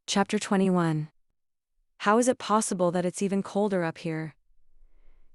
Chapter 21. How is it possible that it's even colder up here?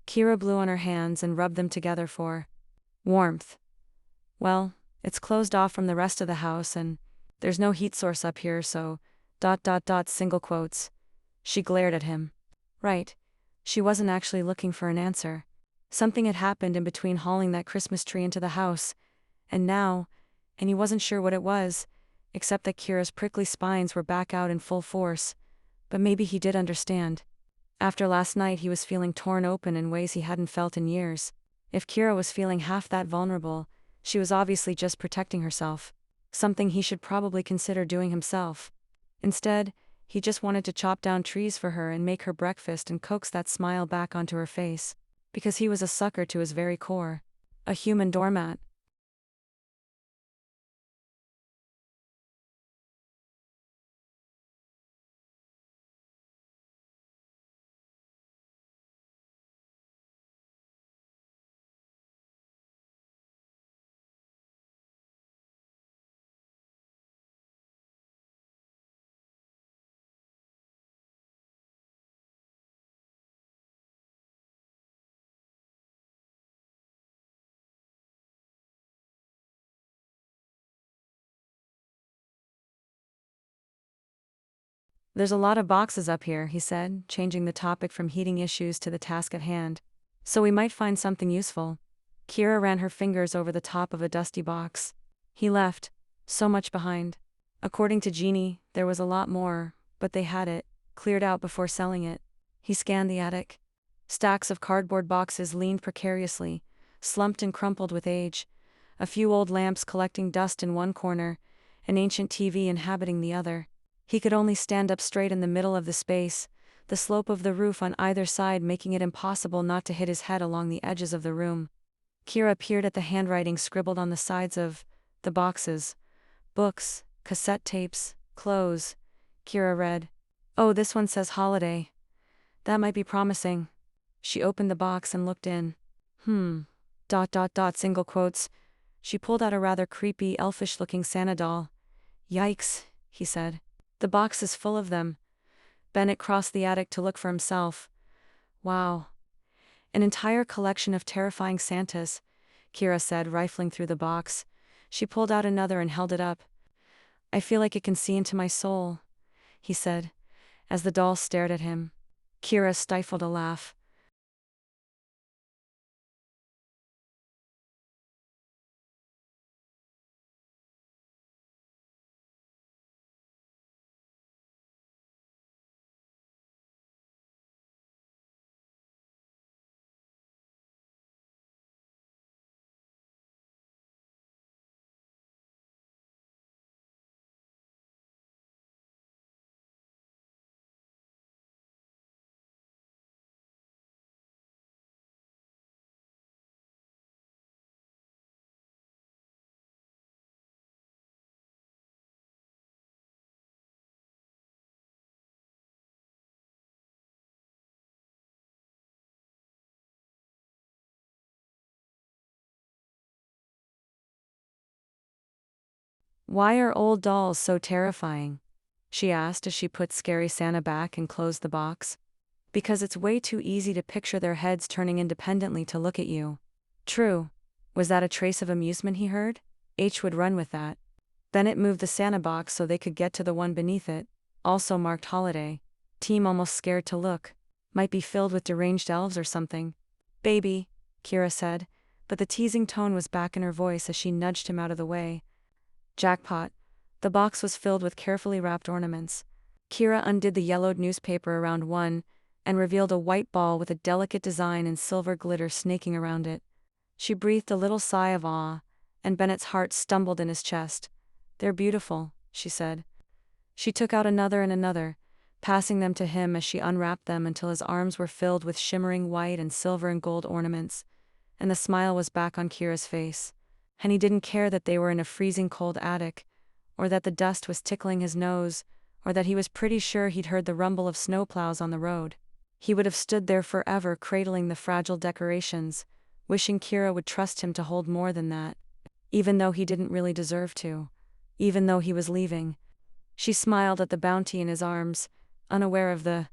Kira blew on her hands and rubbed them together for warmth. Well, it's closed off from the rest of the house and there's no heat source up here, so ... single quotes. She glared at him. Right. She wasn't actually looking for an answer. Something had happened in between hauling that Christmas tree into the house, and he wasn't sure what it was, except that Kira's prickly spines were back out in full force. But maybe he did understand. After last night he was feeling torn open in ways he hadn't felt in years. If Kira was feeling half that vulnerable, she was obviously just protecting herself. Something he should probably consider doing himself. Instead, he just wanted to chop down trees for her and make her breakfast and coax that smile back onto her face. Because he was a sucker to his very core. A human doormat. There's a lot of boxes up here, he said, changing the topic from heating issues to the task at hand. So we might find something useful. Kira ran her fingers over the top of a dusty box. He left so much behind. According to Jeannie, there was a lot more, but they had it cleared out before selling it. He scanned the attic. Stacks of cardboard boxes leaned precariously, slumped and crumpled with age. A few old lamps collecting dust in one corner, an ancient TV inhabiting the other. He could only stand up straight in the middle of the space, the slope of the roof on either side making it impossible not to hit his head along the edges of the room. Kira peered at the handwriting scribbled on the sides of the boxes. Books, cassette tapes, clothes. Kira read. Oh, this one says holiday. That might be promising. She opened the box and looked in. Single quotes. She pulled out a rather creepy, elfish-looking Santa doll. Yikes, he said. The box is full of them. Bennett crossed the attic to look for himself. Wow. An entire collection of terrifying Santas, Kira said, rifling through the box. She pulled out another and held it up. I feel like it can see into my soul, he said, as the doll stared at him. Kira stifled a laugh. Why are old dolls so terrifying? She asked as she put Scary Santa back and closed the box. Because it's way too easy to picture their heads turning independently to look at you. True. Was that a trace of amusement he heard? H would run with that. Bennett moved the Santa box so they could get to the one beneath it, also marked holiday. Team almost scared to look. Might be filled with deranged elves or something. Baby, Kira said, but the teasing tone was back in her voice as she nudged him out of the way. Jackpot. The box was filled with carefully wrapped ornaments. Kira undid the yellowed newspaper around one, and revealed a white ball with a delicate design and silver glitter snaking around it. She breathed a little sigh of awe, and Bennett's heart stumbled in his chest. They're beautiful, she said. She took out another and another, passing them to him as she unwrapped them until his arms were filled with shimmering white and silver and gold ornaments, and the smile was back on Kira's face. And he didn't care that they were in a freezing cold attic, or that the dust was tickling his nose, or that he was pretty sure he'd heard the rumble of snowplows on the road. He would have stood there forever cradling the fragile decorations, wishing Kira would trust him to hold more than that. Even though he didn't really deserve to. Even though he was leaving. She smiled at the bounty in his arms, unaware of the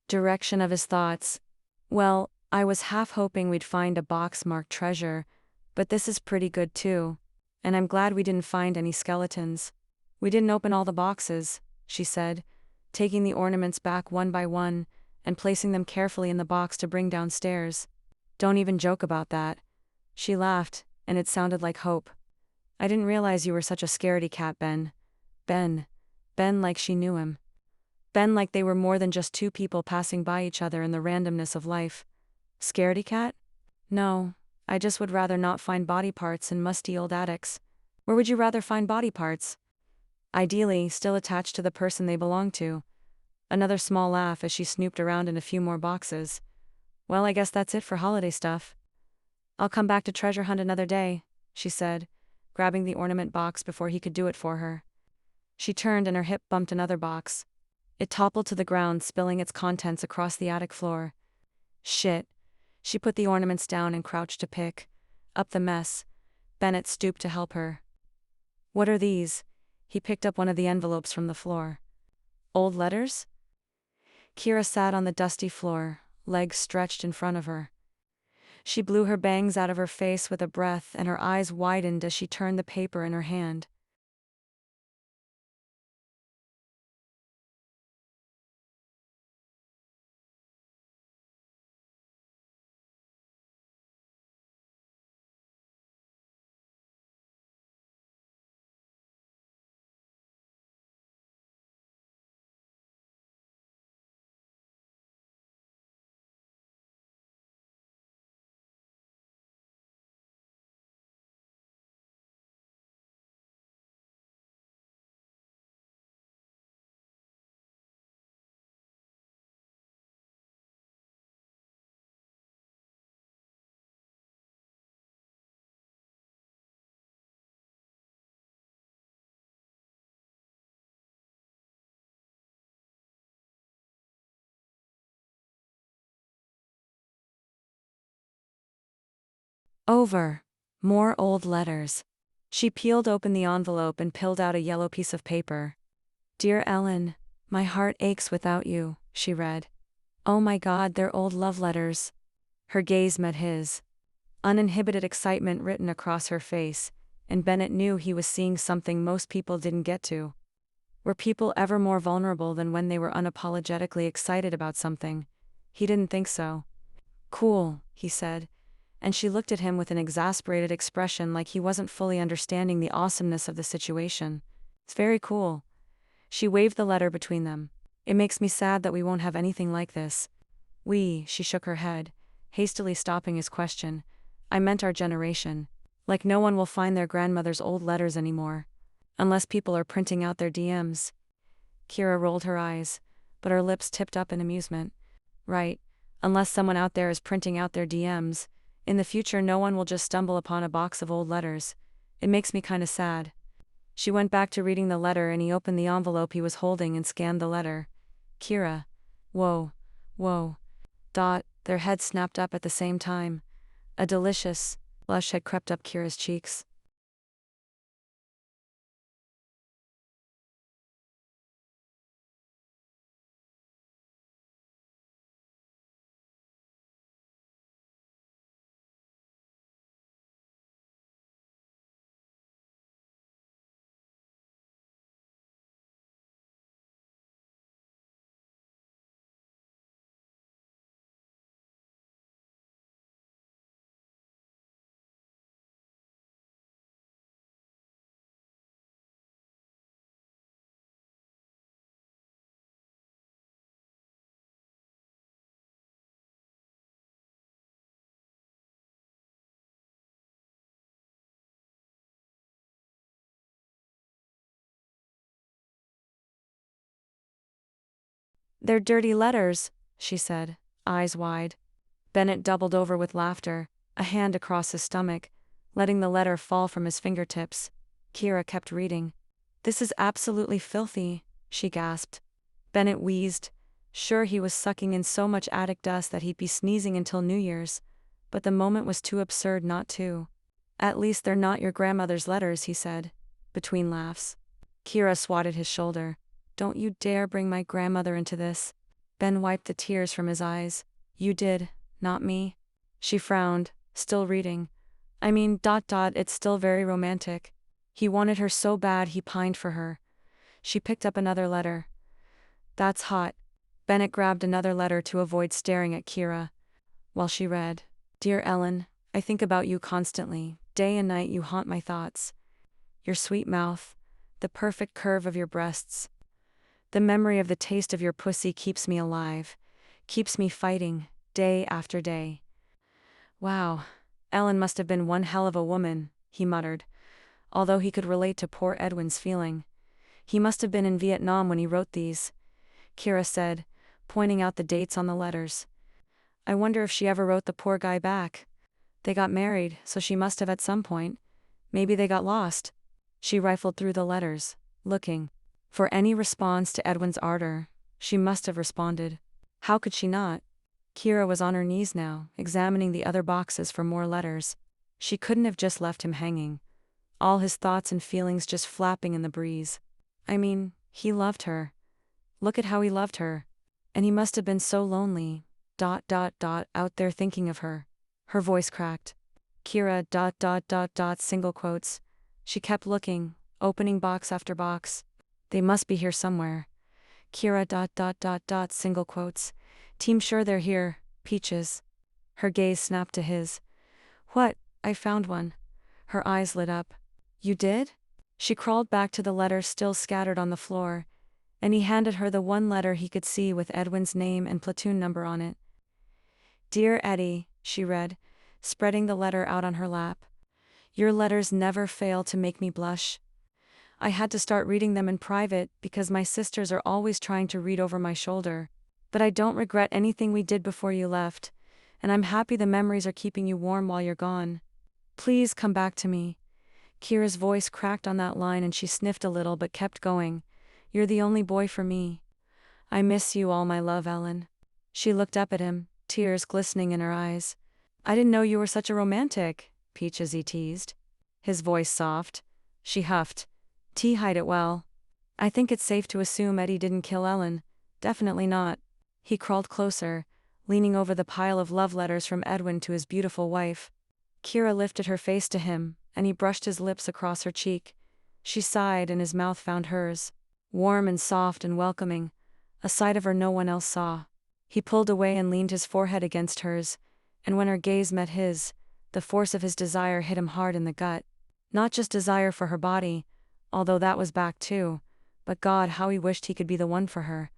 direction of his thoughts. Well, I was half hoping we'd find a box marked treasure, but this is pretty good too. And I'm glad we didn't find any skeletons. We didn't open all the boxes, she said, taking the ornaments back one by one and placing them carefully in the box to bring downstairs. Don't even joke about that. She laughed, and it sounded like hope. I didn't realize you were such a scaredy cat, Ben. Ben. Ben like she knew him. Ben like they were more than just two people passing by each other in the randomness of life. Scaredy cat? No, I just would rather not find body parts in musty old attics. Where would you rather find body parts? Ideally, still attached to the person they belong to. Another small laugh as she snooped around in a few more boxes. Well, I guess that's it for holiday stuff. I'll come back to treasure hunt another day, she said, grabbing the ornament box before he could do it for her. She turned and her hip bumped another box. It toppled to the ground, spilling its contents across the attic floor. Shit. She put the ornaments down and crouched to pick up the mess. Bennett stooped to help her. What are these? He picked up one of the envelopes from the floor. Old letters? Kira sat on the dusty floor, legs stretched in front of her. She blew her bangs out of her face with a breath, and her eyes widened as she turned the paper in her hand. Over. More old letters. She peeled open the envelope and peeled out a yellow piece of paper. Dear Ellen, my heart aches without you, she read. Oh my God, they're old love letters. Her gaze met his. Uninhibited excitement written across her face, and Bennett knew he was seeing something most people didn't get to. Were people ever more vulnerable than when they were unapologetically excited about something? He didn't think so. Cool, he said, and she looked at him with an exasperated expression like he wasn't fully understanding the awesomeness of the situation. It's very cool. She waved the letter between them. It makes me sad that we won't have anything like this. She shook her head, hastily stopping his question. I meant our generation. Like no one will find their grandmother's old letters anymore. Unless people are printing out their DMs. Kira rolled her eyes, but her lips tipped up in amusement. Right. Unless someone out there is printing out their DMs. In the future no one will just stumble upon a box of old letters. It makes me kinda sad. She went back to reading the letter and he opened the envelope he was holding and scanned the letter. Kira. Whoa. Whoa. Their heads snapped up at the same time. A delicious blush had crept up Kira's cheeks. "They're dirty letters," she said, eyes wide. Bennett doubled over with laughter, a hand across his stomach, letting the letter fall from his fingertips. Kira kept reading. "This is absolutely filthy," she gasped. Bennett wheezed, sure he was sucking in so much attic dust that he'd be sneezing until New Year's, but the moment was too absurd not to. "At least they're not your grandmother's letters," he said, between laughs. Kira swatted his shoulder. "Don't you dare bring my grandmother into this." Ben wiped the tears from his eyes. "You did, not me." She frowned, still reading. "I mean, it's still very romantic. He wanted her so bad he pined for her." She picked up another letter. "That's hot." Bennett grabbed another letter to avoid staring at Kira. While she read, "Dear Ellen, I think about you constantly. Day and night you haunt my thoughts. Your sweet mouth, the perfect curve of your breasts. The memory of the taste of your pussy keeps me alive, keeps me fighting, day after day." Wow, Ellen must have been one hell of a woman, he muttered, although he could relate to poor Edwin's feeling. He must have been in Vietnam when he wrote these, Kira said, pointing out the dates on the letters. "I wonder if she ever wrote the poor guy back. They got married, so she must have at some point. Maybe they got lost." She rifled through the letters, looking for any response to Edwin's ardor. She must have responded. How could she not? Kira was on her knees now, examining the other boxes for more letters. She couldn't have just left him hanging. All his thoughts and feelings just flapping in the breeze. I mean, he loved her. Look at how he loved her. And he must have been so lonely, out there thinking of her. Her voice cracked. Kira, single quotes. She kept looking, opening box after box. They must be here somewhere. Kira, single quotes. Team sure they're here, Peaches. Her gaze snapped to his. "What? I found one." Her eyes lit up. "You did?" She crawled back to the letters still scattered on the floor, and he handed her the one letter he could see with Edwin's name and platoon number on it. "Dear Eddie," she read, spreading the letter out on her lap. "Your letters never fail to make me blush. I had to start reading them in private because my sisters are always trying to read over my shoulder. But I don't regret anything we did before you left, and I'm happy the memories are keeping you warm while you're gone. Please come back to me." Kira's voice cracked on that line and she sniffed a little but kept going. "You're the only boy for me. I miss you all my love, Ellen." She looked up at him, tears glistening in her eyes. "I didn't know you were such a romantic," Peaches he teased. His voice soft. She huffed. "Hide it well. I think it's safe to assume Eddie didn't kill Ellen. Definitely not." He crawled closer, leaning over the pile of love letters from Edwin to his beautiful wife. Kira lifted her face to him, and he brushed his lips across her cheek. She sighed and his mouth found hers. Warm and soft and welcoming, a side of her no one else saw. He pulled away and leaned his forehead against hers, and when her gaze met his, the force of his desire hit him hard in the gut. Not just desire for her body, although that was back too, but God, how he wished he could be the one for her.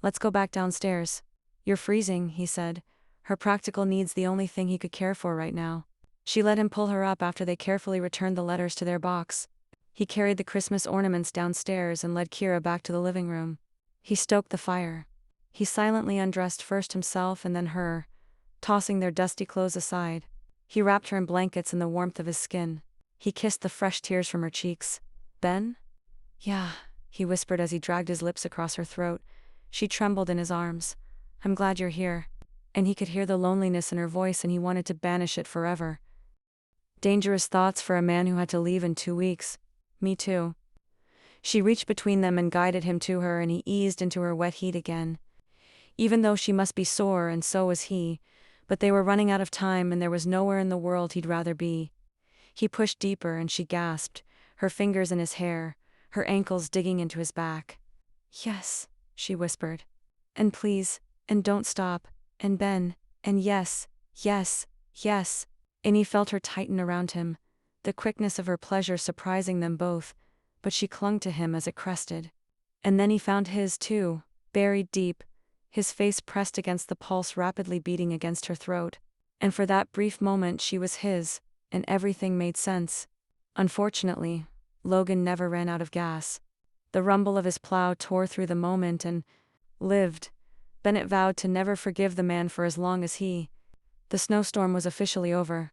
"Let's go back downstairs." "You're freezing," he said. Her practical needs the only thing he could care for right now. She let him pull her up after they carefully returned the letters to their box. He carried the Christmas ornaments downstairs and led Kira back to the living room. He stoked the fire. He silently undressed first himself and then her, tossing their dusty clothes aside. He wrapped her in blankets in the warmth of his skin. He kissed the fresh tears from her cheeks. "Ben?" "Yeah," he whispered as he dragged his lips across her throat. She trembled in his arms. "I'm glad you're here." And he could hear the loneliness in her voice and he wanted to banish it forever. Dangerous thoughts for a man who had to leave in 2 weeks. "Me too." She reached between them and guided him to her and he eased into her wet heat again. Even though she must be sore and so was he, but they were running out of time and there was nowhere in the world he'd rather be. He pushed deeper and she gasped, her fingers in his hair, her ankles digging into his back. "Yes," she whispered. "And please, and don't stop, and Ben, and yes, yes, yes." And he felt her tighten around him, the quickness of her pleasure surprising them both, but she clung to him as it crested. And then he found his too, buried deep, his face pressed against the pulse rapidly beating against her throat. And for that brief moment she was his, and everything made sense. Unfortunately, Logan never ran out of gas. The rumble of his plow tore through the moment and lived. Bennett vowed to never forgive the man for as long as he. The snowstorm was officially over.